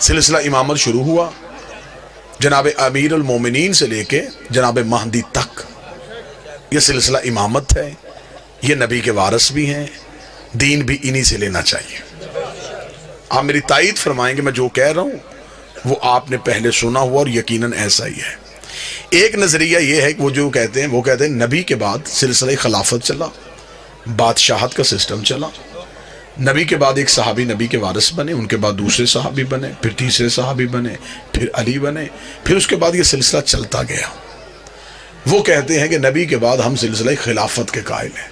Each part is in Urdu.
سلسلہ امامت شروع ہوا جناب امیر المومنین سے لے کے جناب مہدی تک، یہ سلسلہ امامت ہے، یہ نبی کے وارث بھی ہیں، دین بھی انہی سے لینا چاہیے۔ آپ میری تائید فرمائیں کہ میں جو کہہ رہا ہوں وہ آپ نے پہلے سنا ہوا اور یقیناً ایسا ہی ہے۔ ایک نظریہ یہ ہے کہ وہ جو کہتے ہیں نبی کے بعد سلسلہ خلافت چلا، بادشاہت کا سسٹم چلا، نبی کے بعد ایک صحابی نبی کے وارث بنے، ان کے بعد دوسرے صحابی بنے، پھر تیسرے صحابی بنے، پھر علی بنے، پھر اس کے بعد یہ سلسلہ چلتا گیا۔ وہ کہتے ہیں کہ نبی کے بعد ہم سلسلہ خلافت کے قائل ہیں،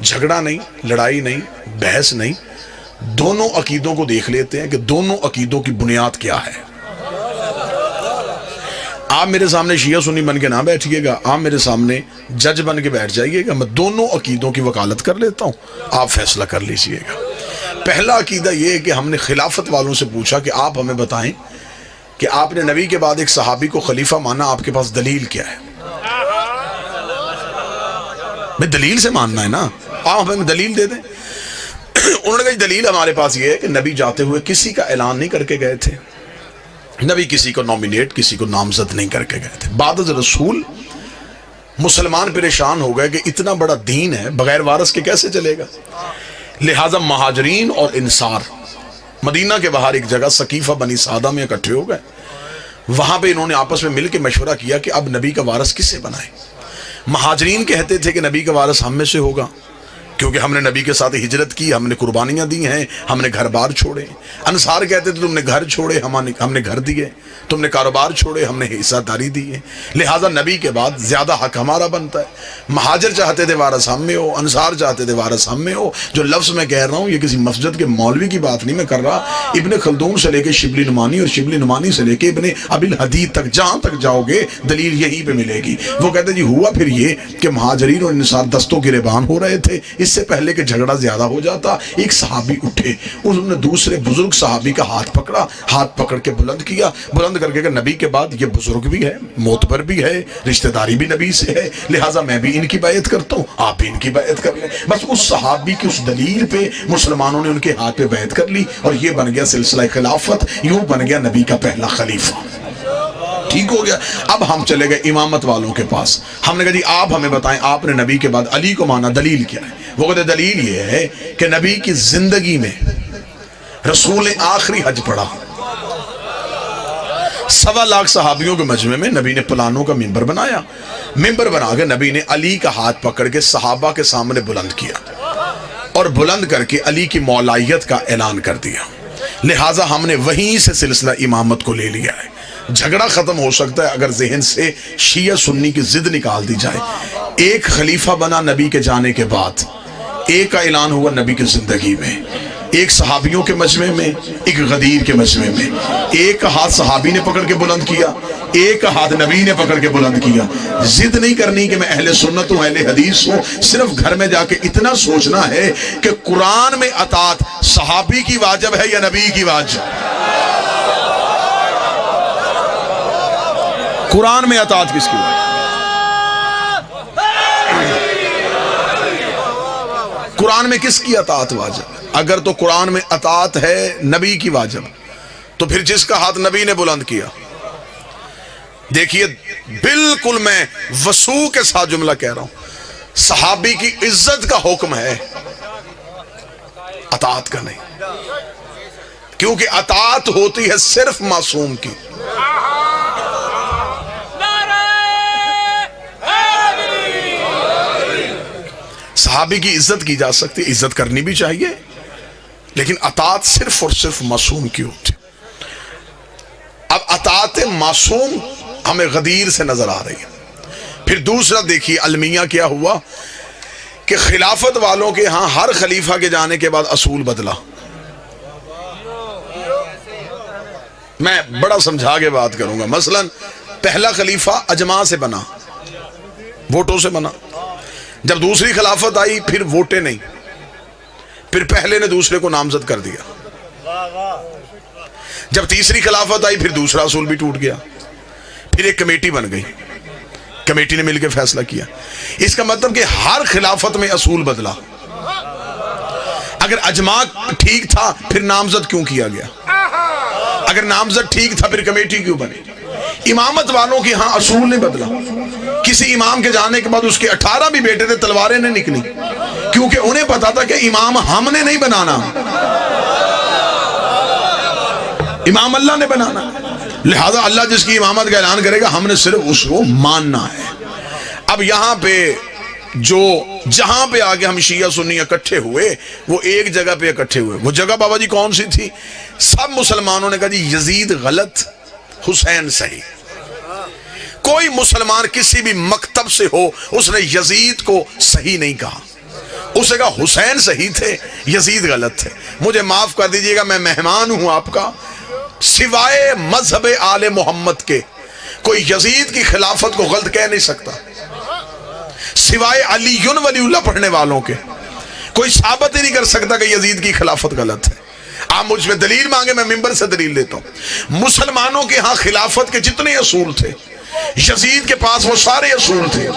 جھگڑا نہیں، لڑائی نہیں، بحث نہیں، دونوں عقیدوں کو دیکھ لیتے ہیں کہ دونوں عقیدوں کی بنیاد کیا ہے۔ آپ میرے سامنے شیعہ سنی بن کے نہ بیٹھیے گا، آپ میرے سامنے جج بن کے بیٹھ جائیے گا، میں دونوں عقیدوں کی وکالت کر لیتا ہوں، آپ فیصلہ کر لیجئے گا۔ پہلا عقیدہ یہ ہے کہ ہم نے خلافت والوں سے پوچھا کہ آپ ہمیں بتائیں کہ آپ نے نبی کے بعد ایک صحابی کو خلیفہ مانا، آپ کے پاس دلیل کیا ہے؟ میں دلیل سے ماننا ہے نا، آپ ہمیں دلیل دے دیں۔ انہوں نے کہا دلیل ہمارے پاس یہ ہے کہ نبی جاتے ہوئے کسی کا اعلان نہیں کر کے گئے تھے، نبی کسی کو نومینیٹ، کسی کو نامزد نہیں کر کے گئے تھے۔ بعد از رسول مسلمان پریشان ہو گئے کہ اتنا بڑا دین ہے بغیر وارث کے کیسے چلے گا، لہٰذا مہاجرین اور انصار مدینہ کے باہر ایک جگہ سقیفہ بنی سعدہ میں اکٹھے ہو گئے۔ وہاں پہ انہوں نے آپس میں مل کے مشورہ کیا کہ اب نبی کا وارث کسے بنائیں۔ مہاجرین کہتے تھے کہ نبی کا وارث ہم میں سے ہوگا، کیونکہ ہم نے نبی کے ساتھ ہجرت کی، ہم نے قربانیاں دی ہیں، ہم نے گھر بار چھوڑے۔ انصار کہتے تھے تم نے گھر چھوڑے، ہم نے گھر دیے، تم نے کاروبار چھوڑے، ہم نے حصہ داری دی ہے، لہٰذا نبی کے بعد زیادہ حق ہمارا بنتا ہے۔ مہاجر چاہتے تھے وارث ہم میں ہو، انصار چاہتے تھے وارث ہم میں ہو۔ جو لفظ میں کہہ رہا ہوں یہ کسی مسجد کے مولوی کی بات نہیں میں کر رہا، ابن خلدون سے لے کے شبلی نعمانی اور شبلی نعمانی سے لے کے ابن ابی الحدید تک جہاں تک جاؤ گے دلیل یہیں پہ ملے گی۔ وہ کہتے جی ہوا پھر یہ کہ مہاجرین اور انصار دستوں گریبان ہو رہے تھے، اس سے پہلے کہ جھگڑا زیادہ ہو جاتا ایک صحابی اٹھے، انہوں نے دوسرے بزرگ صحابی کا ہاتھ پکڑا، ہاتھ پکڑ کے بلند کیا، بلند کر کے کہ نبی کے بعد یہ بزرگ بھی ہے، معتبر بھی ہے، رشتہ داری بھی نبی سے ہے، لہٰذا میں بھی ان کی بیعت کرتا ہوں، آپ بھی ان کی بیعت کر لیں۔ بس اس صحابی کی اس دلیل پہ مسلمانوں نے ان کے ہاتھ پہ بیعت کر لی اور یہ بن گیا سلسلہ خلافت، یوں بن گیا نبی کا پہلا خلیفہ۔ ٹھیک ہو گیا۔ اب ہم چلے گئے امامت والوں کے پاس، ہم نے کہا جی آپ ہمیں بتائیں آپ نے نبی کے بعد علی کو مانا، دلیل کیا ہے؟ وہ کہتے دلیل یہ ہے کہ نبی کی زندگی میں رسول نے آخری حج پڑھا، 1.25 لاکھ صحابیوں کے مجمع میں نبی نے پلانوں کا ممبر بنایا، ممبر بنا کے نبی نے علی کا ہاتھ پکڑ کے صحابہ کے سامنے بلند کیا اور بلند کر کے علی کی مولائیت کا اعلان کر دیا، لہٰذا ہم نے وہیں سے سلسلہ امامت کو لے لیا ہے۔ جھگڑا ختم ہو سکتا ہے اگر ذہن سے شیعہ سنی کی ضد نکال دی جائے۔ ایک خلیفہ بنا نبی کے جانے کے بعد، ایک کا اعلان ہوا نبی کی زندگی میں، ایک صحابیوں کے مجمع میں، ایک غدیر کے مجمع میں، ایک کا ہاتھ صحابی نے پکڑ کے بلند کیا، ایک کا ہاتھ نبی نے پکڑ کے بلند کیا۔ ضد نہیں کرنی کہ میں اہل سنت ہوں، اہل حدیث ہوں، صرف گھر میں جا کے اتنا سوچنا ہے کہ قرآن میں اطاعت صحابی کی واجب ہے یا نبی کی واجب؟ قرآن میں اطاعت کس کی واجب؟ قرآن میں کس کی اطاعت واجب؟ اگر تو قرآن میں اطاعت ہے نبی کی واجب، تو پھر جس کا ہاتھ نبی نے بلند کیا، دیکھیے بالکل میں وسوع کے ساتھ جملہ کہہ رہا ہوں، صحابی کی عزت کا حکم ہے، اطاعت کا نہیں، کیونکہ اطاعت ہوتی ہے صرف معصوم کی۔ صحابی کی عزت کی جا سکتی، عزت کرنی بھی چاہیے، لیکن اطاعت صرف اور صرف معصوم کی ہوتی۔ اب اطاعت معصوم ہمیں غدیر سے نظر آ رہی ہے۔ پھر دوسرا دیکھیے المیہ کیا ہوا کہ خلافت والوں کے ہاں ہر خلیفہ کے جانے کے بعد اصول بدلا۔ میں بڑا سمجھا کے بات کروں گا۔ مثلا پہلا خلیفہ اجماع سے بنا، ووٹوں سے بنا، جب دوسری خلافت آئی پھر ووٹیں نہیں، پھر پہلے نے دوسرے کو نامزد کر دیا، جب تیسری خلافت آئی پھر دوسرا اصول بھی ٹوٹ گیا، پھر ایک کمیٹی بن گئی، کمیٹی نے مل کے فیصلہ کیا۔ اس کا مطلب کہ ہر خلافت میں اصول بدلا۔ اگر اجماع ٹھیک تھا پھر نامزد کیوں کیا گیا؟ اگر نامزد ٹھیک تھا پھر کمیٹی کیوں بنی؟ امامت والوں کے ہاں اصول نہیں بدلا. کسی امام کے جانے کے بعد اس کے 18 بھی بیٹے تھے، تلواریں نہیں نکلی، کیونکہ انہیں پتا تھا کہ امام ہم نے نہیں بنانا، امام اللہ نے بنانا. لہذا اللہ جس کی امامت کا اعلان کرے گا ہم نے صرف اس کو ماننا ہے. اب یہاں پہ جہاں پہ آگے ہم شیعہ سنی اکٹھے ہوئے وہ ایک جگہ پہ اکٹھے ہوئے. وہ جگہ بابا جی کون سی تھی؟ سب مسلمانوں نے کہا جی یزید غلط، حسین صحیح. کوئی مسلمان کسی بھی مکتب سے ہو اس نے یزید کو صحیح نہیں کہا، اسے کہا حسین صحیح تھے، یزید غلط تھے. مجھے معاف کر دیجئے گا، میں مہمان ہوں آپ کا. سوائے مذہب آل محمد کے کوئی یزید کی خلافت کو غلط کہہ نہیں سکتا. سوائے علی ولی اللہ پڑھنے والوں کے کوئی ثابت ہی نہیں کر سکتا کہ یزید کی خلافت غلط ہے. آپ مجھ میں دلیل مانگے، میں ممبر سے دلیل دیتا ہوں. مسلمانوں کے ہاں خلافت کے جتنے اصول تھے یزید کے پاس وہ سارے اصول تھے.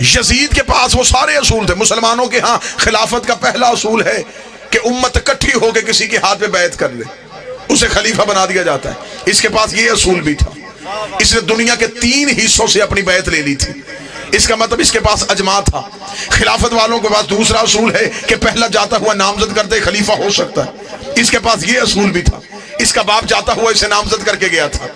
یزید کے پاس وہ سارے اصول تھے. مسلمانوں کے ہاں خلافت کا پہلا اصول ہے کہ امت اکٹھی ہو کے کسی کے ہاتھ پہ بیعت کر لے، اسے خلیفہ بنا دیا جاتا ہے. اس کے پاس یہ اصول بھی تھا. اس نے دنیا کے 3 حصوں سے اپنی بیعت لے لی تھی. اس کا مطلب اس کے پاس اجماع تھا. خلافت والوں کے پاس دوسرا اصول ہے کہ پہلا جاتا ہوا نامزد کرتے خلیفہ ہو سکتا ہے. اس کے پاس یہ اصول بھی تھا. اس کا باپ جاتا ہوا اسے نامزد کر کے گیا تھا.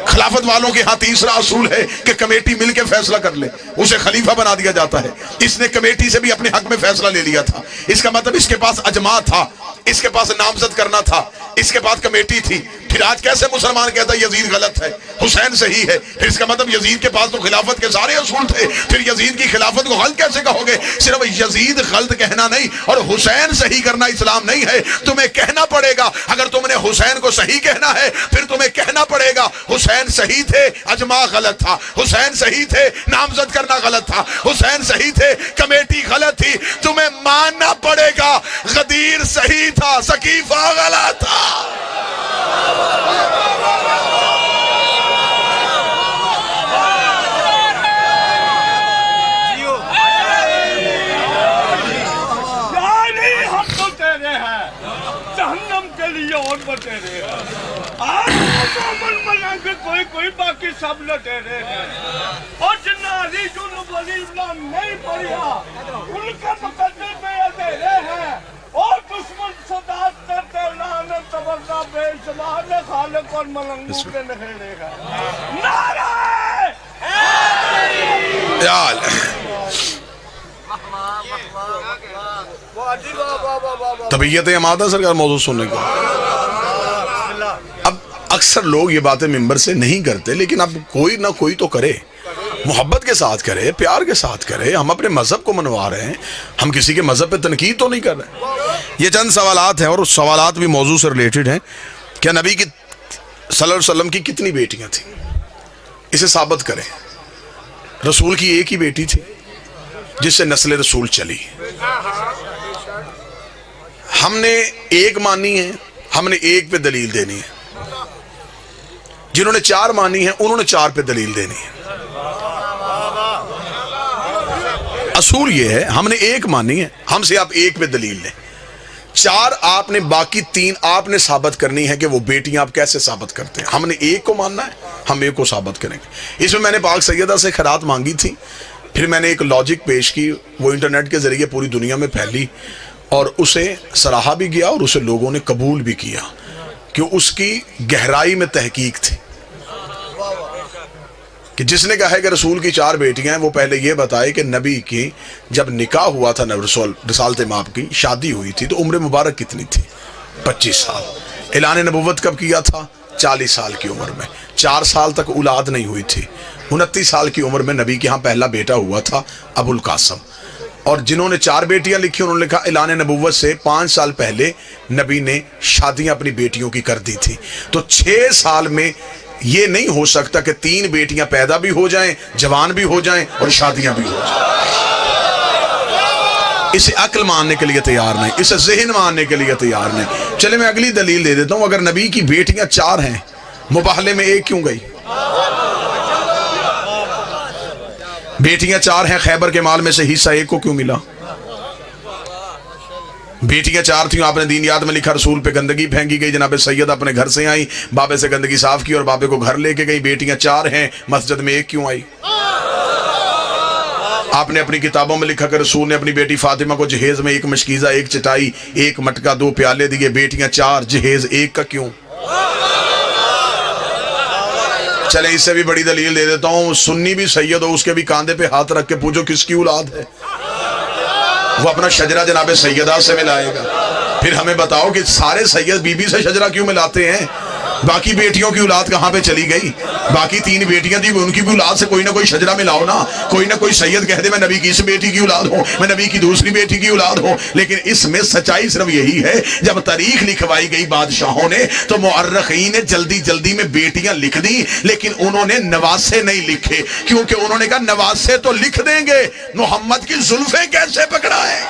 خلافت والوں کے ہاں تیسرا اصول ہے کہ کمیٹی مل کے فیصلہ کر لے، اسے خلیفہ بنا دیا جاتا ہے. اس نے کمیٹی سے بھی اپنے حق میں فیصلہ لے لیا تھا. اس کا مطلب اس کے پاس اجماع تھا، اس کے پاس نامزد کرنا تھا، اس کے پاس کمیٹی تھی. پھر آج کیسے مسلمان کہتا ہے یزید غلط ہے، حسین صحیح ہے؟ پھر اس کا مطلب یزید کے پاس تو خلافت کے سارے اصول تھے، پھر یزید کی خلافت کو غلط کیسے کہو گے؟ صرف یزید غلط کہنا نہیں اور حسین صحیح کرنا اسلام نہیں ہے. تمہیں کہنا پڑے گا، اگر تم نے حسین کو صحیح کہنا ہے پھر تمہیں کہنا پڑے گا حسین صحیح تھے، اجماع غلط تھا. حسین صحیح تھے، نامزد کرنا غلط تھا. حسین صحیح تھے، کمیٹی غلط تھی. تمہیں ماننا پڑے گا غدیر صحیح تھا، سقیفہ غلط تھا. کوئی باقی سب لٹیرے ہیں اور جنازی جو ولی اللہ نہیں پڑھا ان کے مقدر میں اندھیرے ہیں اور دشمن صدات کرتے لعنت تبرہ بے شمار خالق اور ملنگوں کے نخیڑے ہیں. نعرہ یال طبیعت آمادہ سرکار موضوع سننے کو. اب اکثر لوگ یہ باتیں ممبر سے نہیں کرتے، لیکن اب کوئی نہ کوئی تو کرے، محبت کے ساتھ کرے، پیار کے ساتھ کرے. ہم اپنے مذہب کو منوا رہے ہیں، ہم کسی کے مذہب پہ تنقید تو نہیں کر رہے. یہ چند سوالات ہیں اور اس سوالات بھی موضوع سے ریلیٹڈ ہیں. کیا نبی کی صلی اللہ علیہ وسلم کی کتنی بیٹیاں تھیں؟ اسے ثابت کریں. رسول کی ایک ہی بیٹی تھی جس سے نسل رسول چلی. ہم نے ایک مانی ہے، ہم نے ایک پہ دلیل دینی ہے. جنہوں نے 4 مانی ہیں انہوں نے 4 پہ دلیل دینی ہے. اصول یہ ہے ہم نے ایک مانی ہے، ہم سے آپ ایک پہ دلیل لیں. 4 آپ نے، باقی 3 آپ نے ثابت کرنی ہے کہ وہ بیٹیاں آپ کیسے ثابت کرتے ہیں. ہم نے ایک کو ماننا ہے، ہم ایک کو ثابت کریں گے. اس میں نے پاک سیدہ سے خیرات مانگی تھی، پھر میں نے ایک لاجک پیش کی، وہ انٹرنیٹ کے ذریعے پوری دنیا میں پھیلی اور اسے سراہا بھی گیا اور اسے لوگوں نے قبول بھی کیا کہ اس کی گہرائی میں تحقیق تھی. کہ جس نے کہا ہے کہ رسول کی 4 بیٹیاں ہیں وہ پہلے یہ بتائے کہ نبی کی جب نکاح ہوا تھا، رسالت مآب کی شادی ہوئی تھی تو عمر مبارک کتنی تھی؟ 25 سال. اعلان نبوت کب کیا تھا؟ 40 سال کی عمر میں. 4 سال تک اولاد نہیں ہوئی تھی. 29 سال کی عمر میں نبی کے ہاں پہلا بیٹا ہوا تھا ابو القاسم. اور جنہوں نے 4 بیٹیاں لکھی انہوں نے لکھا اعلان نبوت سے 5 سال پہلے نبی نے شادیاں اپنی بیٹیوں کی کر دی تھی. تو 6 سال میں یہ نہیں ہو سکتا کہ 3 بیٹیاں پیدا بھی ہو جائیں، جوان بھی ہو جائیں اور شادیاں بھی ہو جائیں. اسے عقل ماننے کے لیے تیار نہیں، اسے ذہن ماننے کے لیے تیار نہیں. چلے میں اگلی دلیل دے دیتا ہوں. اگر نبی کی بیٹیاں 4 ہیں، مباہلے میں 1 کیوں گئی؟ بیٹیاں 4 ہیں، خیبر کے مال میں سے حصہ 1 کو کیوں ملا؟ بیٹیاں 4 تھیں, آپ نے دین یاد میں لکھا رسول پہ گندگی پھینکی گئی, جناب سید اپنے گھر سے آئی, بابے سے گندگی صاف کی اور بابے کو گھر لے کے گئی. بیٹیاں 4 ہیں, مسجد میں 1 کیوں آئی؟ آپ نے اپنی کتابوں میں لکھا کہ رسول نے اپنی بیٹی فاطمہ کو جہیز میں 1 مشکیزہ, 1 چٹائی, 1 مٹکا, 2 پیالے دیے. بیٹیاں 4, جہیز 1 کا کیوں؟ چلیں اس سے بھی بڑی دلیل دے دیتا ہوں, سنی بھی سید ہو, اس کے بھی کاندھے پہ ہاتھ رکھ کے پوچھو کس کی اولاد ہے, وہ اپنا شجرہ جناب سیدہ سے ملائے گا. پھر ہمیں بتاؤ کہ سارے سید بی بی سے شجرہ کیوں ملاتے ہیں؟ باقی بیٹیوں کی اولاد کہاں پہ چلی گئی؟ باقی 3 بیٹیاں تھی, ان کی بھی اولاد سے کوئی نہ کوئی شجرہ ملاؤ نا. کوئی نہ کوئی سید کہہ دے میں نبی کی اس بیٹی کی اولاد ہوں, میں نبی کی دوسری بیٹی کی اولاد ہوں. لیکن اس میں سچائی صرف یہی ہے, جب تاریخ لکھوائی گئی بادشاہوں نے تو مؤرخین نے جلدی جلدی میں بیٹیاں لکھ دی, لیکن انہوں نے نواسے نہیں لکھے, کیونکہ انہوں نے کہا نواسے تو لکھ دیں گے, محمد کی زلفیں کیسے پکڑا ہے.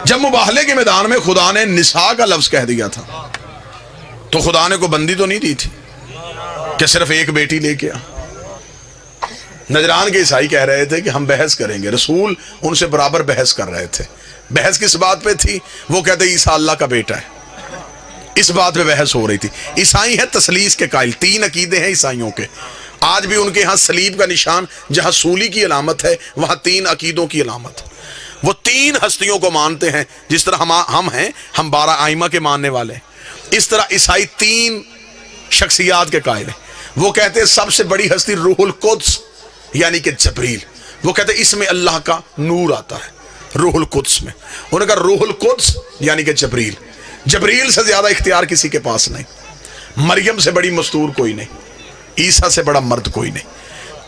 جب مباہلے کے میدان میں خدا نے نساء کا لفظ کہہ دیا تھا تو خدا نے کوئی بندی تو نہیں دی تھی کہ صرف 1 بیٹی لے کے آ. نجران کے عیسائی کہہ رہے تھے کہ ہم بحث کریں گے, رسول ان سے برابر بحث کر رہے تھے. بحث کس بات پہ تھی؟ وہ کہتے عیسیٰ اللہ کا بیٹا ہے, اس بات پہ بحث ہو رہی تھی. عیسائی ہے تثلیث کے قائل, 3 عقیدے ہیں عیسائیوں کے. آج بھی ان کے ہاں صلیب کا نشان جہاں سولی کی علامت ہے, وہاں 3 عقیدوں کی علامت. وہ 3 ہستیوں کو مانتے ہیں, جس طرح ہم ہیں, ہم 12 آئمہ کے ماننے والے ہیں, اس طرح عیسائی 3 شخصیات کے قائل ہیں. وہ کہتے ہیں سب سے بڑی ہستی روح القدس یعنی کہ جبریل. وہ کہتے ہیں اس میں اللہ کا نور آتا ہے روح القدس میں. انہوں نے کہا روح القدس یعنی کہ جبریل. جبریل سے زیادہ اختیار کسی کے پاس نہیں, مریم سے بڑی مستور کوئی نہیں, عیسیٰ سے بڑا مرد کوئی نہیں.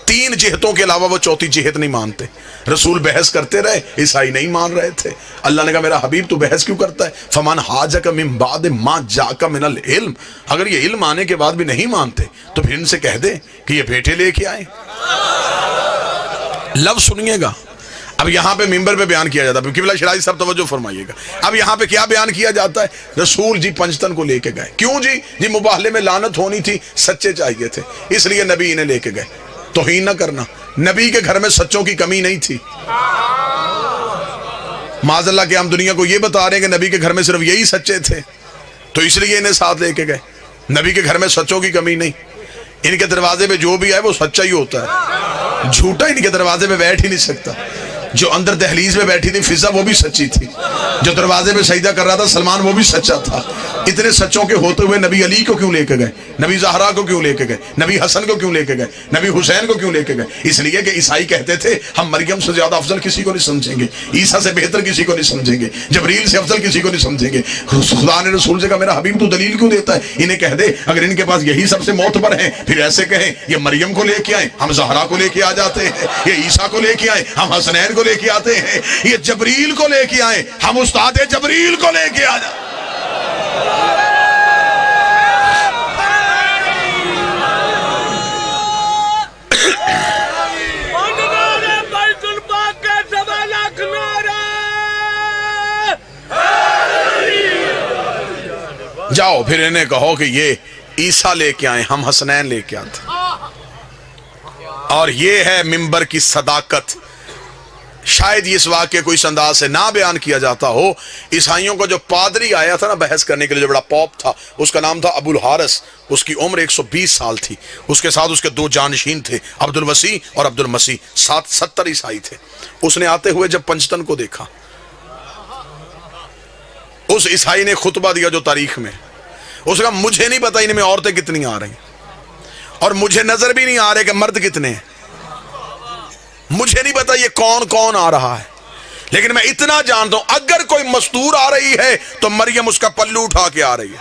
3 جہتوں کے علاوہ وہ 4تھی جہت نہیں مانتے. رسول بحث کرتے رہے, عیسائی نہیں مان رہے تھے. اللہ نے کہا میرا حبیب تو بحث کیوں کرتا ہے؟ فمن حاجک من بعد ما جاک من العلم. اگر یہ علم آنے کے بعد بھی نہیں مانتے تو پھر ان سے کہہ دے کہ یہ بیٹے لے کے آئے. لفظ سنیے گا. اب یہاں پہ ممبر پہ بیان کیا جاتا ہے, قبلہ شرائع صاحب توجہ فرمائیے گا. اب یہاں پہ کیا بیان کیا جاتا ہے؟ رسول جی پنجتن کو لے کے گئے. کیوں جی مباہلے میں لعنت ہونی تھی, سچے چاہیے تھے, اس لیے نبی انہیں لے کے گئے. توہین نہ کرنا, نبی کے گھر میں سچوں کی کمی نہیں تھی. معاذ اللہ کہ ہم دنیا کو یہ بتا رہے ہیں کہ نبی کے گھر میں صرف یہی سچے تھے تو اس لیے انہیں ساتھ لے کے گئے. نبی کے گھر میں سچوں کی کمی نہیں. ان کے دروازے پہ جو بھی آئے وہ سچا ہی ہوتا ہے, جھوٹا ان کے دروازے پہ بیٹھ ہی نہیں سکتا. جو اندر دہلیز میں بیٹھی تھی فضا وہ بھی سچی تھی, جو دروازے پہ سجدہ کر رہا تھا سلمان وہ بھی سچا تھا. اتنے سچوں کے ہوتے ہوئے نبی علی کو کیوں لے کے گئے, نبی زہرا کو کیوں لے کے گئے, نبی حسن کو کیوں لے کے گئے, نبی حسین کو کیوں لے کے گئے؟ اس لیے کہ عیسائی کہتے تھے ہم مریم سے زیادہ افضل کسی کو نہیں سمجھیں گے, عیسیٰ سے بہتر کسی کو نہیں سمجھیں گے, جبریل سے افضل کسی کو نہیں سمجھیں گے. خدا نے رسول سے کہا میرا حبیب تو دلیل کیوں دیتا ہے؟ انہیں کہہ دے اگر ان کے پاس یہی سب سے معتبر ہیں پھر ایسے کہیں یہ مریم کو لے کے آئے ہم زہرا کو لے کے آ جاتے ہیں, یہ عیسیٰ کو لے کے آئے ہم حسنین کو لے کے آتے ہیں, یہ جبریل کو لے کے آئے ہم استاد جبریل کو لے کے آ جائیں. جاؤ پھر انہیں کہو کہ یہ عیسیٰ لے کے آئے ہم حسنین لے کے آتے. اور یہ ہے منبر کی صداقت. شاید اس واقعے کو اس انداز سے نہ بیان کیا جاتا ہو. عیسائیوں کو جو پادری آیا تھا نا بحث کرنے کے لیے, جو بڑا پوپ تھا, اس کا نام تھا ابو الحارث. اس کی عمر 120 سال تھی. اس کے ساتھ اس کے 2 جانشین تھے, عبد الوسیع اور عبد المسیح. 70 عیسائی تھے. اس نے آتے ہوئے جب پنجتن کو دیکھا, اس عیسائی نے خطبہ دیا جو تاریخ میں, اس کا مجھے نہیں پتا ان میں عورتیں کتنی آ رہی اور مجھے نظر بھی نہیں آ رہے کہ مرد کتنے ہیں. مجھے نہیں پتا یہ کون آ رہا ہے, لیکن میں اتنا جانتا ہوں اگر کوئی مستور آ رہی ہے تو مریم اس کا پلو اٹھا کے آ رہی ہے.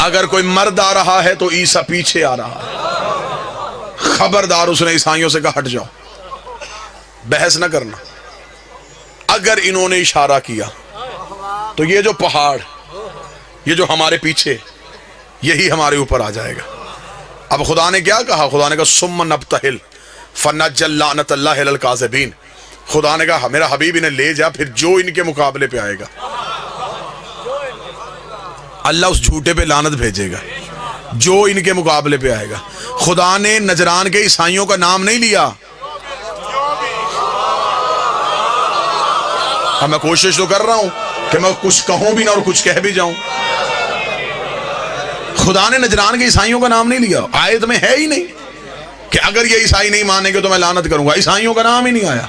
اگر کوئی مرد آ رہا ہے تو عیسیٰ پیچھے آ رہا ہے. خبردار, اس نے عیسائیوں سے کہا ہٹ جاؤ, بحث نہ کرنا. اگر انہوں نے اشارہ کیا تو یہ جو پہاڑ, یہ جو ہمارے پیچھے, یہی ہمارے اوپر آ جائے گا. اب خدا نے کیا کہا؟ خدا نے کہا ثم نبتہل فنجعل لعنت اللہ علی الکاذبین. خدا نے کہا میرا حبیب انہیں لے جا, پھر جو ان کے مقابلے پہ آئے گا. اللہ اس جھوٹے پہ لعنت بھیجے گا جو ان کے مقابلے پہ آئے گا. خدا نے نجران کے عیسائیوں کا نام نہیں لیا. اب میں کوشش تو کر رہا ہوں کہ میں کچھ کہوں بھی نہ اور کچھ کہہ بھی جاؤں. خدا نے نجران کے عیسائیوں کا نام نہیں لیا. آیت میں ہے ہی نہیں کہ اگر یہ عیسائی نہیں مانیں گے تو میں لعنت کروں گا. عیسائیوں کا نام ہی نہیں آیا.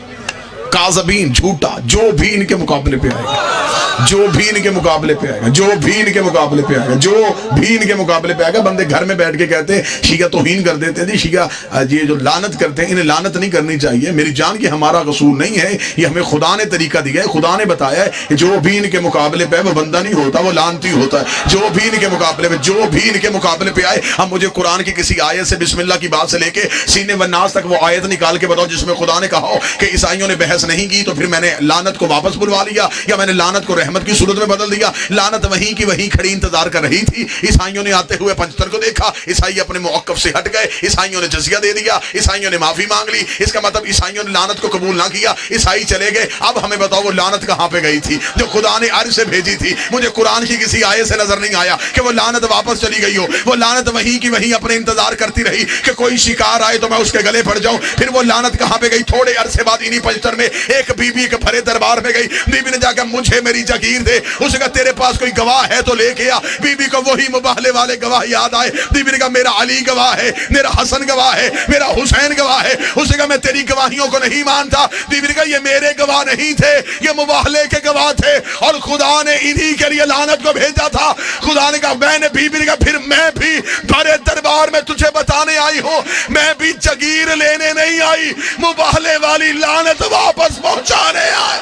کاذبین، جھوٹا، جو بھی ان کے مقابلے پہ آئے گا، جو بھی ان کے مقابلے پہ آئے گا، جو بھی ان کے مقابلے پہ آئے گا، جو بھی ان کے مقابلے پہ آئے گا. بندے گھر میں بیٹھ کے کہتے ہیں شیعہ توہین کر دیتے ہیں، شیعہ یہ جو لعنت کرتے ہیں، انہیں لعنت نہیں کرنی چاہیے. میری جان کی ہمارا قصور نہیں ہے، یہ ہمیں خدا نے طریقہ دیا ہے. خدا نے بتایا ہے کہ جو بھی ان کے مقابلے پہ وہ بندہ نہیں ہوتا، وہ لعنتی ہوتا ہے. جو بھی ان کے مقابلے پہ، جو بھی ان کے مقابلے پہ آئے. اب مجھے قرآن کی کسی آیت سے، بسم اللہ کی بات سے لے کے سینے والناس تک وہ آیت نکال کے بتاؤ جس میں خدا نے کہا ہو کہ عیسائیوں نے بحث نہیں کی تو پھر میں نے لعنت کو واپس بلوا لیا، یا میں نے لعنت کو رحمت کی صورت میں بدل دیا. لعنت وہیں کی وہیں کھڑی انتظار کر رہی تھی. عیسائیوں نے آتے ہوئے پنجتر کو دیکھا، عیسائی اپنے موقف سے ہٹ گئے، عیسائیوں نے جزیہ دے دیا، عیسائیوں نے معافی مانگ لی. اس کا مطلب عیسائیوں نے لعنت کو قبول نہ کیا، عیسائی چلے گئے. اب ہمیں بتاؤ وہ لعنت کہاں پہ گئی تھی جو خدا نے عرش سے بھیجی تھی؟ مجھے قرآن کی کسی آیت سے نظر نہیں آیا کہ وہ لعنت واپس چلی گئی ہو. وہ لعنت وہیں کی وہیں اپنے انتظار کرتی رہی کہ کوئی شکار آئے تو میں اس کے گلے پڑ جاؤں. پھر وہ لعنت کہاں پہ گئی؟ تھوڑے عرصے بعد انہی پنجتر میں ایک بی بی کے بھرے دربار میں گئی. بی بی نے جا کے مجھے میری جگیر دے. اس نے کہا تیرے پاس کوئی گواہ ہے تو لے کے آ. بی بی کو وہی مباہلے والے گواہ یاد آئے. بی بی نے کہا میرا علی گواہ ہے، میرا حسن گواہ ہے، میرا حسین گواہ ہے. اس نے کہا میں تیری گواہیوں کو نہیں مانتا. بی بی نے کہا یہ میرے گواہ نہیں تھے، یہ مباہلے کے گواہ تھے، اور خدا نے انہی کے لیے لعنت کو بھیجا تھا. خدا نے کہا میں نے، بی بی نے کہا پھر میں بھی بڑے دربار میں تجھے بتانے آئی ہوں، میں بھی جگیر لینے نہیں آئی، مباہلے والی لعنت واپس پہنچانے آئی.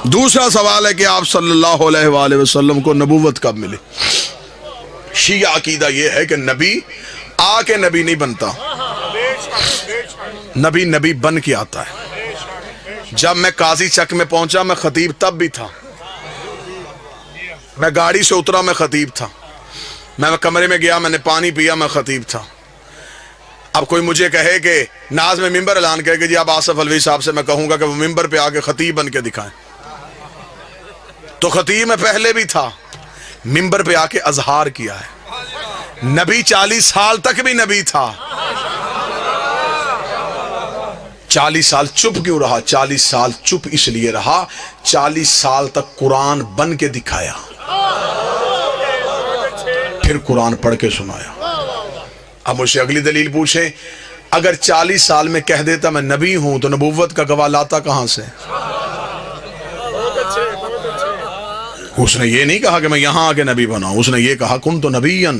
دوسرا سوال ہے کہ آپ صلی اللہ علیہ وآلہ وسلم کو نبوت کب ملی؟ شیعہ عقیدہ یہ ہے کہ نبی آ کے نبی نہیں بنتا، نبی بن کے آتا ہے. جب میں قاضی چک میں پہنچا میں خطیب تب بھی تھا، میں گاڑی سے اترا میں خطیب تھا، میں کمرے میں گیا میں نے پانی پیا میں خطیب تھا. اب کوئی مجھے کہے کہ ناز میں ممبر اعلان کرے کہ جی آپ آصف الوی صاحب سے، میں کہوں گا کہ وہ ممبر پہ آ کے خطیب بن کے دکھائیں. تو خطیب میں پہلے بھی تھا، ممبر پہ آ کے اظہار کیا ہے. نبی 40 سال تک بھی نبی تھا. 40 سال چپ کیوں رہا؟ 40 سال چپ اس لیے رہا 40 سال تک قرآن بن کے دکھایا، پھر قرآن پڑھ کے سنایا. اب مجھ سے اگلی دلیل پوچھیں، اگر 40 سال میں کہہ دیتا میں نبی ہوں تو نبوت کا گواہ لاتا کہاں سے؟ اس نے یہ نہیں کہا کہ میں یہاں آگے نبی بنا ہوں، اس نے یہ کہا کن تو نبیًا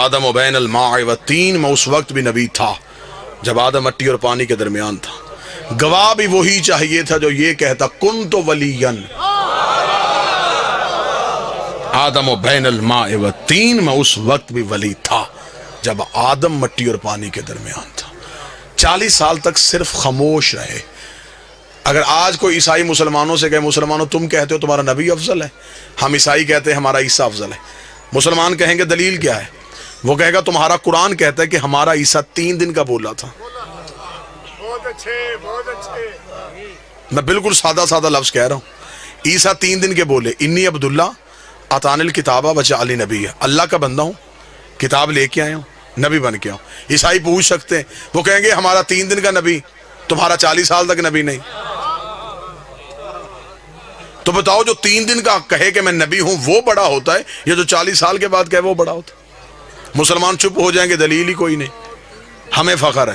آدم و بین الماء والتین. میں اس وقت بھی نبی تھا جب آدم مٹی اور پانی کے درمیان تھا. گواہ بھی وہی چاہیے تھا جو یہ کہتا کن تو ولیًا آدم و بین الماء والتین. میں اس وقت بھی ولی تھا جب آدم مٹی اور پانی کے درمیان تھا. 40 سال تک صرف خاموش رہے. اگر آج کوئی عیسائی مسلمانوں سے کہے مسلمانوں تم کہتے ہو تمہارا نبی افضل ہے، ہم عیسائی کہتے ہیں ہمارا عیسیٰ افضل ہے. مسلمان کہیں گے دلیل کیا ہے؟ وہ کہے گا تمہارا قرآن کہتا ہے کہ ہمارا عیسیٰ 3 دن کا بولا تھا. بہت اچھے. میں بالکل سادہ لفظ کہہ رہا ہوں. عیسیٰ 3 دن کے بولے انی عبداللہ اتانی الکتابہ وجعلنی نبیہ، اللہ کا بندہ ہوں، کتاب لے کے آیا ہوں، نبی بن کے آؤں. عیسائی پوچھ سکتے ہیں، وہ کہیں گے ہمارا 3 دن کا نبی، تمہارا 40 سال تک نبی نہیں. تو بتاؤ جو 3 دن کا کہے کہ میں نبی ہوں وہ بڑا ہوتا ہے یا جو 40 سال کے بعد کہے وہ بڑا ہوتا ہے؟ مسلمان چپ ہو جائیں گے، دلیل ہی کوئی نہیں. ہمیں فخر ہے.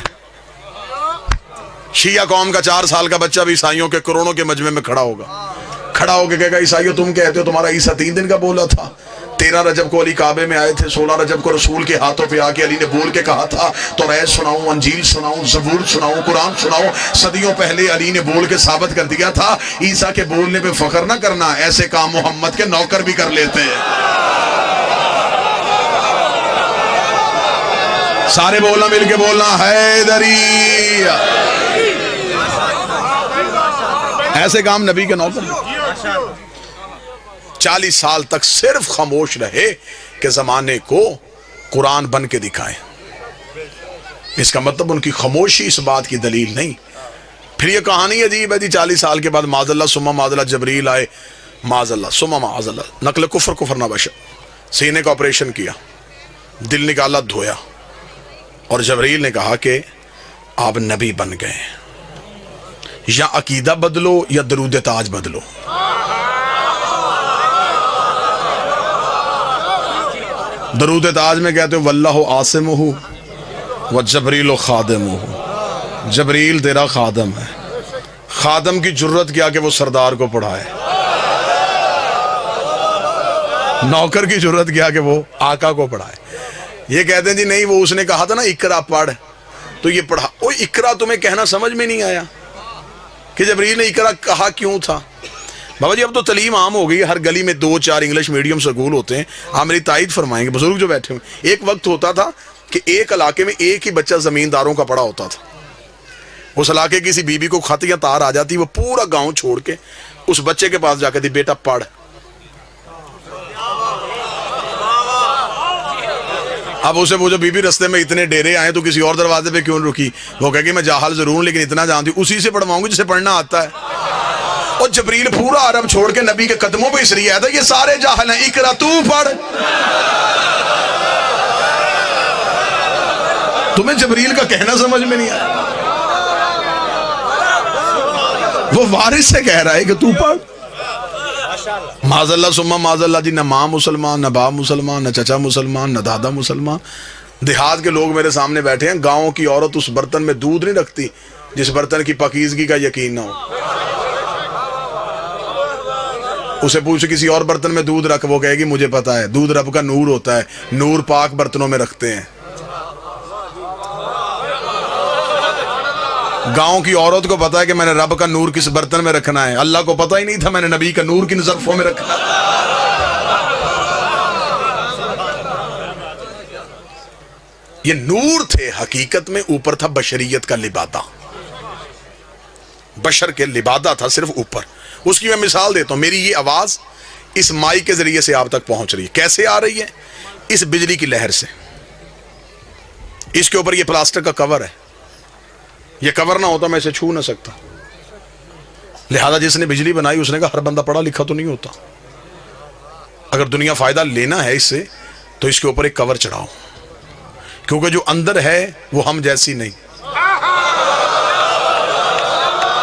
شیعہ قوم کا 4 سال کا بچہ بھی عیسائیوں کے کروڑوں کے مجمع میں کھڑا ہوگا، کھڑا ہو کے کہے گا عیسائیوں تم کہتے ہو تمہارا عیسیٰ 3 دن کا بولا تھا. 13 رجب کو علی کعبے میں آئے تھے، 16 رجب کو رسول کے ہاتھوں پہ آ کے علی نے بول کے کہا تھا توریت سناؤں، انجیل سناؤں، زبور سناؤں، قرآن سناؤں. صدیوں پہلے علی نے بول کے ثابت کر دیا تھا. عیسیٰ کے بولنے پہ فخر نہ کرنا، ایسے کام محمد کے نوکر بھی کر لیتے ہیں. سارے بولنا، مل کے بولنا، حیدری. ایسے کام نبی کے نوکر. 40 سال تک صرف خاموش رہے کہ زمانے کو قرآن بن کے دکھائیں. اس کا مطلب ان کی خاموشی اس بات کی دلیل نہیں. پھر یہ کہانی عجیب ہے جی، 40 سال کے بعد معاذ اللہ ثم معاذ اللہ جبریل آئے، معاذ اللہ ثم معاذ اللہ، نقل کفر نہ بشر، سینے کا آپریشن کیا، دل نکالا، دھویا، اور جبریل نے کہا کہ آپ نبی بن گئے، یا عقیدہ بدلو یا درود تاج بدلو. درود تاج میں کہتے ہو واللہ عاصمہ وجبریل خادمہ، جبریل تیرا خادم ہے. خادم کی جرت کیا کہ وہ سردار کو پڑھائے، نوکر کی جرت کیا کہ وہ آقا کو پڑھائے. یہ کہتے ہیں جی نہیں، وہ اس نے کہا تھا نا اقرا پڑھ، تو یہ پڑھا. وہ اقرا تمہیں کہنا سمجھ میں نہیں آیا کہ جبریل نے اقرا کہا کیوں تھا؟ بابا جی اب تو تعلیم عام ہو گئی، ہر گلی میں 2-4 انگلش میڈیم سکول ہوتے ہیں. آپ میری تائید فرمائیں گے بزرگ جو بیٹھے ہوئے، ایک وقت ہوتا تھا کہ ایک علاقے میں ایک ہی بچہ زمینداروں کا پڑا ہوتا تھا. اس علاقے کی کسی بیوی کو خط یا تار آ جاتی، وہ پورا گاؤں چھوڑ کے اس بچے کے پاس جا کے دی بیٹا پڑھ. اب اسے وہ جو بی بی رستے میں اتنے ڈیرے آئے تو کسی اور دروازے پہ کیوں رکی؟ وہ کہے کہ میں جاہل ضرور ہوں لیکن اتنا جانتی ہوں، اسی سے پڑھواؤں گی جسے پڑھنا آتا ہے. اور جبریل پورا عرب چھوڑ کے نبی کے قدموں پہ اس لیے آیا تھا، یہ سارے جاہل ہیں، اقرا تو پڑھ. تمہیں جبریل کا کہنا سمجھ میں نہیں آیا، وہ وارث سے کہہ رہا ہے کہ تو پڑھ. معاذ اللہ ثم معاذ اللہ جی، نہ ماں مسلمان، نہ باپ مسلمان، نہ چچا مسلمان، نہ دادا مسلمان. دیہات کے لوگ میرے سامنے بیٹھے ہیں، گاؤں کی عورت اس برتن میں دودھ نہیں رکھتی جس برتن کی پاکیزگی کا یقین نہ ہو. اسے پوچھ کسی اور برتن میں دودھ رکھ، وہ کہے گی مجھے پتا ہے، دودھ رب کا نور ہوتا ہے، نور پاک برتنوں میں رکھتے ہیں. گاؤں کی عورت کو پتا ہے کہ میں نے رب کا نور کس برتن میں رکھنا ہے، اللہ کو پتا ہی نہیں تھا میں نے نبی کا نور کن ظرفوں میں رکھنا ہے. یہ نور تھے حقیقت میں، اوپر تھا بشریت کا لبادہ، بشر کے لبادہ تھا صرف اوپر. اس کی میں مثال دیتا ہوں. میری یہ آواز اس مائک کے ذریعے سے آپ تک پہنچ رہی ہے، کیسے آ رہی ہے؟ اس بجلی کی لہر سے. اس کے اوپر یہ پلاسٹک کا کور ہے، یہ کور نہ ہوتا میں اسے چھو نہ سکتا. لہذا جس نے بجلی بنائی اس نے کہا ہر بندہ پڑھا لکھا تو نہیں ہوتا، اگر دنیا فائدہ لینا ہے اس سے تو اس کے اوپر ایک کور چڑھاؤ، کیونکہ جو اندر ہے وہ ہم جیسی نہیں.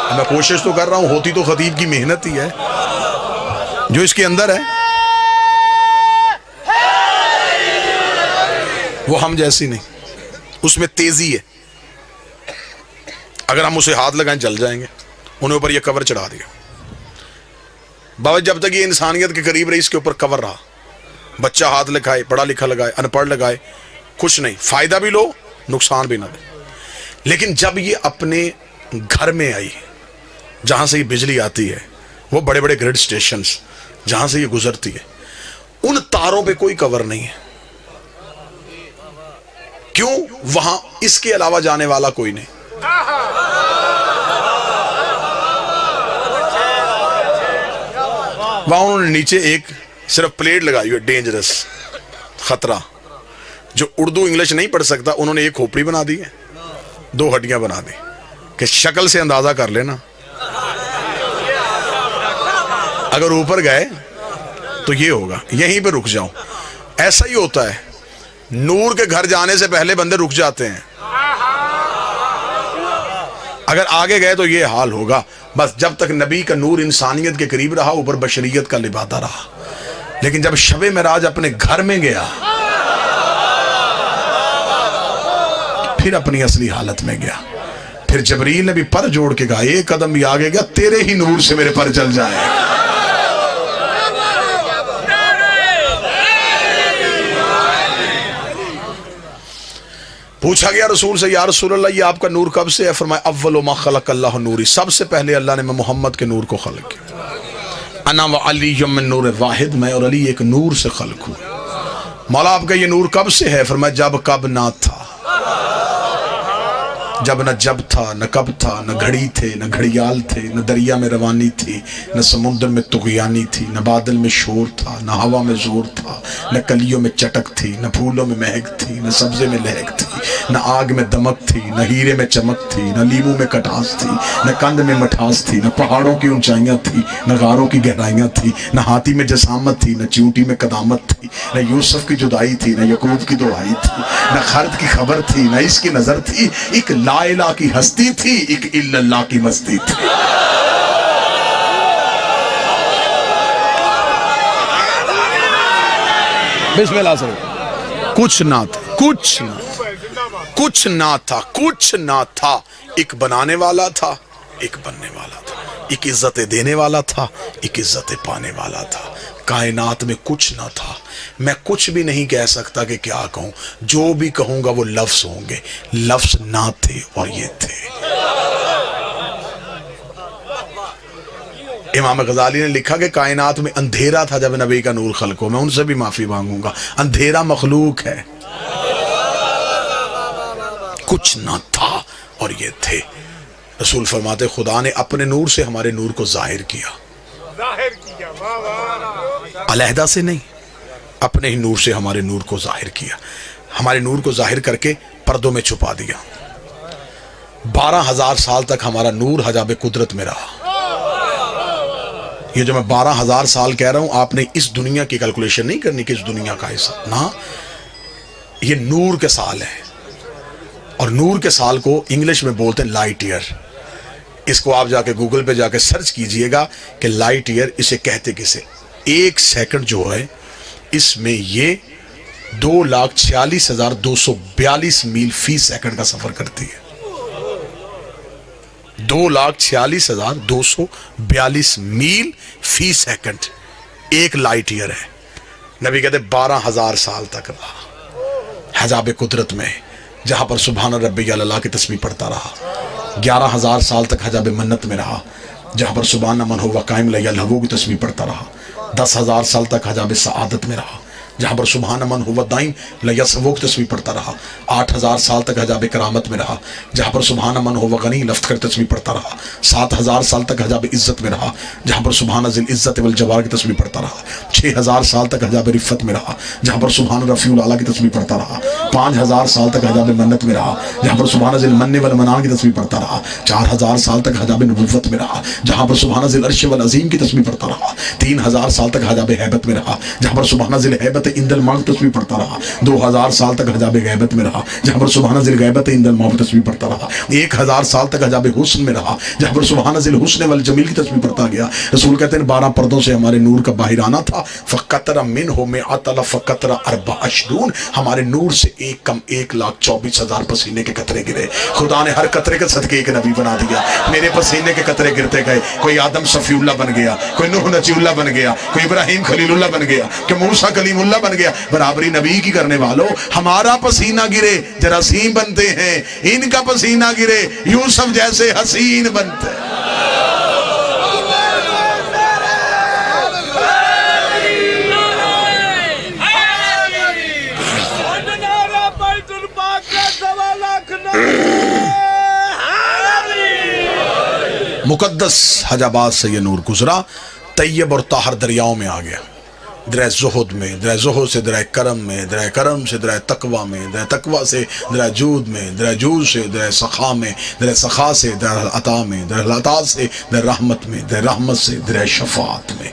میں کوشش تو کر رہا ہوں، ہوتی تو خطیب کی محنت ہی ہے. جو اس کے اندر ہے وہ ہم جیسی نہیں، اس میں تیزی ہے. اگر ہم اسے ہاتھ لگائیں جل جائیں گے. انہیں اوپر یہ کور چڑھا دیا. بابا جب تک یہ انسانیت کے قریب رہی اس کے اوپر کور رہا. بچہ ہاتھ لگائے، پڑھا لکھا لگائے، ان پڑھ لگائے، کچھ نہیں، فائدہ بھی لو نقصان بھی نہ دے. لیکن جب یہ اپنے گھر میں آئی جہاں سے یہ بجلی آتی ہے، وہ بڑے بڑے گریڈ سٹیشنز جہاں سے یہ گزرتی ہے، ان تاروں پہ کوئی کور نہیں ہے. کیوں؟ وہاں اس کے علاوہ جانے والا کوئی نہیں. وہاں انہوں نے نیچے ایک صرف پلیٹ لگائی ہے، ڈینجرس، خطرہ. جو اردو انگلش نہیں پڑھ سکتا انہوں نے ایک کھوپڑی بنا دی ہے، 2 ہڈیاں بنا دی کہ شکل سے اندازہ کر لینا اگر اوپر گئے تو یہ ہوگا، یہیں پہ رک جاؤں. ایسا ہی ہوتا ہے، نور کے گھر جانے سے پہلے بندے رک جاتے ہیں، اگر آگے گئے تو یہ حال ہوگا. بس جب تک نبی کا نور انسانیت کے قریب رہا، اوپر بشریت کا لبادہ رہا. لیکن جب شب معراج اپنے گھر میں گیا، پھر اپنی اصلی حالت میں گیا. پھر جبریل نے بھی پر جوڑ کے کہا ایک قدم بھی آگے گیا تیرے ہی نور سے میرے پر چل جائے. پوچھا گیا رسول سے یا رسول اللہ یہ آپ کا نور کب سے ہے؟ فرمایا اول ما خلق اللہ نوری، سب سے پہلے اللہ نے محمد کے نور کو خلق کیا. انا و علی من نور واحد، میں اور علی ایک نور سے خلق ہوں. مولا آپ کا یہ نور کب سے ہے؟ فرمایا جب کب نہ تھا. جب نہ جب تھا نہ کب تھا، نہ گھڑی تھے نہ گھڑیال تھے، نہ دریا میں روانی تھی نہ سمندر میں طغیانی تھی، نہ بادل میں شور تھا نہ ہوا میں زور تھا، نہ کلیوں میں چٹک تھی نہ پھولوں میں مہک تھی، نہ سبزے میں لہک تھی، نہ آگ میں دمک تھی نہ ہیرے میں چمک تھی، نہ لیموں میں کٹاس تھی نہ کند میں مٹھاس تھی، نہ پہاڑوں کی اونچائیاں تھی نہ غاروں کی گہرائیاں تھی، نہ ہاتھی میں جسامت تھی نہ چیونٹی میں قدامت تھی، نہ یوسف کی جدائی تھی نہ یعقوب کی دعائی تھی، نہ خرد کی خبر تھی نہ اس کی نظر تھی، ایک لا الہ کی ہستی تھی ایک الا اللہ کی مستی تھی۔ بسم اللہ سے کچھ نہ تھا، کچھ نہ کچھ نہ تھا، کچھ نہ تھا، ایک بنانے والا تھا ایک بننے والا تھا، ایک عزت دینے والا تھا ایک عزت پانے والا تھا۔ کائنات میں کچھ نہ تھا، میں کچھ بھی نہیں کہہ سکتا کہ کیا کہوں، جو بھی کہوں گا وہ لفظ ہوں گے، لفظ نہ تھے اور یہ تھے۔ امام غزالی نے لکھا کہ کائنات میں اندھیرا تھا جب نبی کا نور خلق ہو، میں ان سے بھی معافی مانگوں گا، اندھیرا مخلوق ہے، کچھ نہ تھا اور یہ تھے۔ رسول فرماتے خدا نے اپنے نور سے ہمارے نور کو ظاہر کیا، علیحدہ سے نہیں، اپنے ہی نور سے ہمارے نور کو ظاہر کیا، ہمارے نور کو ظاہر کر کے پردوں میں چھپا دیا۔ 12,000 سال تک ہمارا نور حجاب قدرت میں رہا۔ یہ جو میں 12,000 سال کہہ رہا ہوں، آپ نے اس دنیا کی کیلکولیشن نہیں کرنی کہ اس دنیا کا حصہ، نہ، یہ نور کے سال ہے، اور نور کے سال کو انگلش میں بولتے ہیں لائٹ ایئر۔ اس کو آپ جا کے گوگل پہ جا کے سرچ کیجئے گا کہ لائٹ ایئر اسے کہتے کسے۔ ایک سیکنڈ جو ہے اس میں یہ 2,46,242 میل فی سیکنڈ کا سفر کرتی ہے۔ 2,46,242 میل فی سیکنڈ ایک لائٹ ایئر ہے۔ نبی کہتے 12,000 سال تک رہا حجاب قدرت میں، جہاں پر سبحان ربی اللہ کی تسبیح پڑھتا رہا۔ 11,000 سال تک حجاب منت میں رہا، جہاں پر سبحان من ہوا قائم لا الہو کی تسبیح پڑھتا رہا۔ 10,000 سال تک حجاب سعادت میں رہا، جہاں پر سبحان من ہوا دائم لا یسوو کی تسبیح پڑھتا رہا۔ 8,000 سال تک حجاب کرامت میں رہا، جہاں پر سبحان من ہوا غنی لفظ کر تسبیح پڑھتا رہا۔ 7,000 سال تک حجاب عزت میں رہا، جہاں پر سبحان ذی العزت والجبار کی تسبیح پڑھتا رہا۔ 6,000 سال تک حجاب رفت میں رہا، جہاں پر سبحان رفیع الاعلیٰ کی تسبیح پڑھتا رہا۔ 5,000 سال تک حجاب منت میں رہا، جہاں پر سبحان ذی المن والمنان کی تسبیح پڑھتا رہا۔ 4,000 سال تک حجاب نبوت میں رہا، جہاں پر سبحان ذی العرش والعظیم کی تسبیح پڑھتا رہا۔ 3,000 سال تک حجاب ہیبت میں رہا، جہاں پر سبحان ذی الہیبت عند الموت تسبیح پڑھتا رہا۔ 2,000 سال تک حجاب غیبت میں رہا، جہاں پر سبحان ذی الغیبت عند الموت تسبیح پڑھتا رہا۔ 1,000 سال تک حجاب حسن میں رہا، جہاں پر سبحان ذی الحسن والجمیل کی تسبیح پڑھتا گیا۔ رسول کہتے ہیں 12 پردوں سے ہمارے نور کا باہر آنا تھا۔ فقطر منہ مئۃ الف قطرہ 24، ہمارے نور سے ایک کم 1,24,000 پسینے کے قطرے گرے۔ خدا نے ہر قطرے کے صدقے ایک نبی بنا دیا۔ میرے پسینے کے قطرے گرتے گئے، کوئی آدم صفی اللہ بن گیا، کوئی نوح نجی اللہ بن گیا، کوئی ابراہیم خلیل اللہ بن گیا، کوئی موسیٰ کلیم اللہ بن گیا۔ برابری نبی کی کرنے والوں، ہمارا پسینہ گرے جراثیم بنتے ہیں، ان کا پسینہ گرے یوسف جیسے حسین بنتے ہیں۔ مقدس حجابات سے یہ نور گزرا، طیب اور طاہر دریاؤں میں آ گیا، درائے زہد میں، درائے زہد سے درائے کرم میں، درائے کرم سے درائے تقوی میں، درائے تقوی سے درائے جود میں، درائے جود سے درائے سخا میں، درائے سخا سے درائے عطا میں، درائے عطا سے درائے رحمت میں، درائے رحمت سے درائے شفاعت میں۔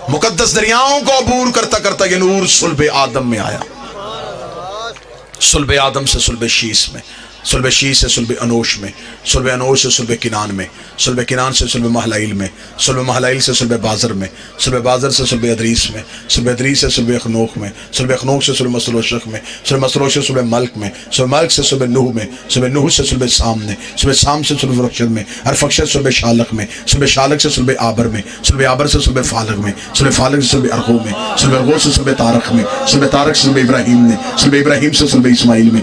مقدس دریاؤں کو عبور کرتا کرتا یہ نور صلب آدم میں آیا، صلب آدم سے صلب شیس میں، صلب شیس سے صلب انوش میں، صلب انوش سے صلب کنان میں، صلب کنان سے صلب محلائل میں، صلب محلائل سے صلب بازر میں، صلب بازر سے صلب ادریس میں، صلب ادریس سے صلب اخنوخ میں، صلب اخنوخ سے صلب مسروشق میں، صلب مسروش سے صلب ملک میں، صلب ملک سے صلب نوح میں، صلب نوح سے صلب سام میں، صلب سام سے صلب رخشد میں، ارفخشد سے صلب شالق میں، صلب شالق سے صلب آبر میں، صلب آبر سے صلب فالق میں، صلب فالق سے صلب ارغو میں، صلب ارغو سے صلب تارق میں، صلب تارق سے صلب ابراہیم میں، صلب ابراہیم سے صلب اسماعیل میں،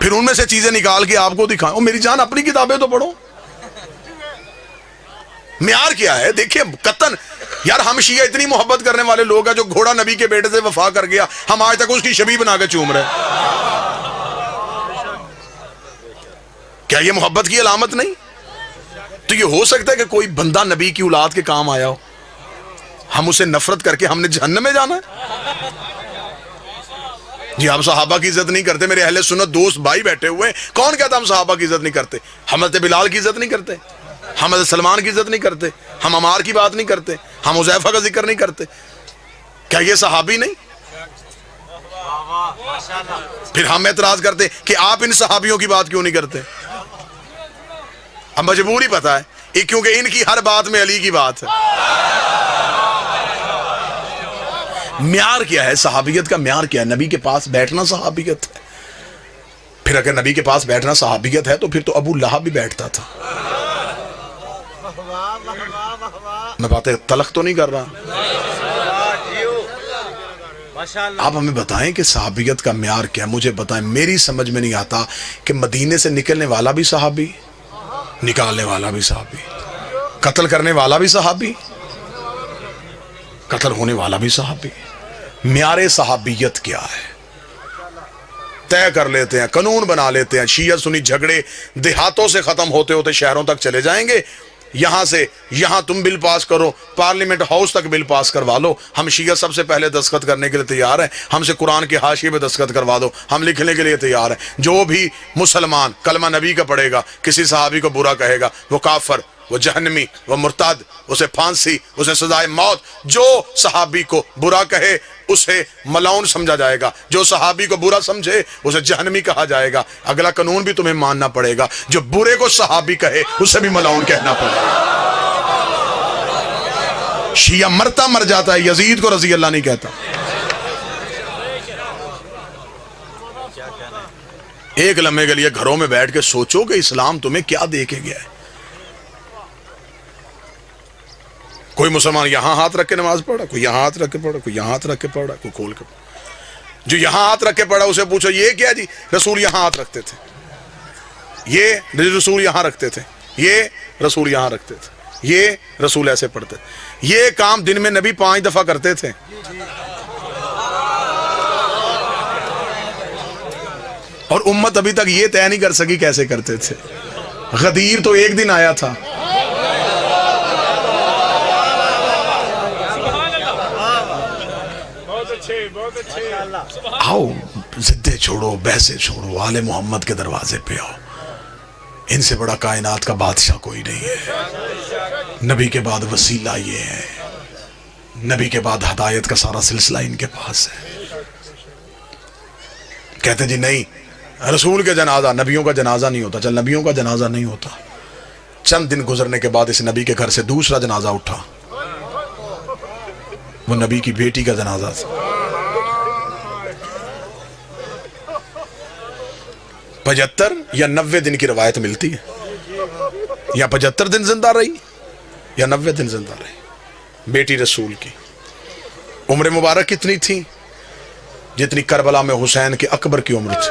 پھر ان میں سے چیزیں نکال کے آپ کو دکھائیں. او میری جان اپنی کتابیں تو پڑھو. معیار کیا ہے؟ دیکھیں قطن یار ہم شیعہ اتنی محبت کرنے والے لوگ ہیں جو گھوڑا نبی کے بیٹے سے وفا کر گیا ہم آج تک اس کی شبیہ بنا کے چوم رہے ہیں. کیا یہ محبت کی علامت نہیں؟ تو یہ ہو سکتا ہے کہ کوئی بندہ نبی کی اولاد کے کام آیا ہو ہم اسے نفرت کر کے ہم نے جہنم میں جانا ہے؟ جی آپ صحابہ کی عزت نہیں کرتے. میرے اہل سنت دوست بھائی بیٹھے ہوئے ہیں, کون کہتا ہم صحابہ کی عزت نہیں کرتے؟ ہم حضرت بلال کی عزت نہیں کرتے, ہم حضرت سلمان کی عزت نہیں کرتے, ہم عمار کی بات نہیں کرتے, ہم حذیفہ کا ذکر نہیں کرتے. کیا یہ صحابی نہیں؟ پھر ہم اعتراض کرتے کہ آپ ان صحابیوں کی بات کیوں نہیں کرتے؟ اب مجبوری پتہ ہے کیونکہ ان کی ہر بات میں علی کی بات ہے. معیار کیا ہے صحابیت کا؟ معیار کیا ہے؟ نبی کے پاس بیٹھنا صحابیت ہے. پھر اگر نبی کے پاس بیٹھنا صحابیت ہے تو پھر تو ابو لہب بھی بیٹھتا تھا. میں باتیں تلخ تو نہیں کر رہا. آپ ہمیں بتائیں کہ صحابیت کا معیار کیا ہے؟ مجھے بتائیں. میری سمجھ میں نہیں آتا کہ مدینے سے نکلنے والا بھی صحابی, نکالنے والا بھی صحابی, قتل کرنے والا بھی صحابی, قتل ہونے والا بھی صحابی. معیار صحابیت کیا ہے؟ طے کر لیتے ہیں, قانون بنا لیتے ہیں. شیعہ سنی جھگڑے دیہاتوں سے ختم ہوتے ہوتے شہروں تک چلے جائیں گے. یہاں سے یہاں تم بل پاس کرو, پارلیمنٹ ہاؤس تک بل پاس کروا لو. ہم شیعہ سب سے پہلے دستخط کرنے کے لیے تیار ہیں. ہم سے قرآن کے حاشیے پہ دستخط کروا دو, ہم لکھنے کے لیے تیار ہیں. جو بھی مسلمان کلمہ نبی کا پڑھے گا, کسی صحابی کو برا کہے گا, وہ کافر, وہ جہنمی, وہ مرتد, اسے پھانسی, اسے سزائے موت. جو صحابی کو برا کہے اسے ملعون سمجھا جائے گا, جو صحابی کو برا سمجھے اسے جہنمی کہا جائے گا. اگلا قانون بھی تمہیں ماننا پڑے گا, جو برے کو صحابی کہے اسے بھی ملعون کہنا پڑے گا. شیعہ مرتا مر جاتا ہے, یزید کو رضی اللہ نہیں کہتا. ایک لمحے کے لیے گھروں میں بیٹھ کے سوچو کہ اسلام تمہیں کیا دے کے گیا ہے. کوئی مسلمان یہاں ہاتھ رکھ کے نماز پڑھا, کوئی یہاں ہاتھ رکھ کے پڑھا, کوئی یہاں ہاتھ رکھ کے پڑھا, کوئی کھول کے پڑھا. جو یہاں ہاتھ رکھ کے پڑھا اسے پوچھو یہ کیا جی؟ رسول یہاں ہاتھ رکھتے تھے, یہ رسول یہاں رکھتے تھے, یہ رسول یہاں رکھتے تھے, یہ رسول ایسے پڑھتے تھے. یہ کام دن میں نبی 5 دفعہ کرتے تھے. اور امت ابھی تک یہ طے نہیں کر سکی کیسے کرتے تھے. غدیر تو ایک دن آیا تھا. آؤ زدے چھوڑو, بحثیں چھوڑو, آل محمد کے دروازے پہ آؤ. ان سے بڑا کائنات کا بادشاہ کوئی نہیں ہے. نبی کے بعد وسیلہ یہ ہے, نبی کے بعد ہدایت کا سارا سلسلہ ان کے پاس ہے. کہتے جی نہیں رسول کے جنازہ, نبیوں کا جنازہ نہیں ہوتا. چل نبیوں کا جنازہ نہیں ہوتا. چند دن گزرنے کے بعد اس نبی کے گھر سے دوسرا جنازہ اٹھا, وہ نبی کی بیٹی کا جنازہ تھا. 75 یا 90 دن کی روایت ملتی ہے, یا 75 دن زندہ رہی یا 90 دن زندہ رہی بیٹی رسول کی. عمر مبارک کتنی تھی؟ جتنی کربلا میں حسین کے اکبر کی عمر تھی.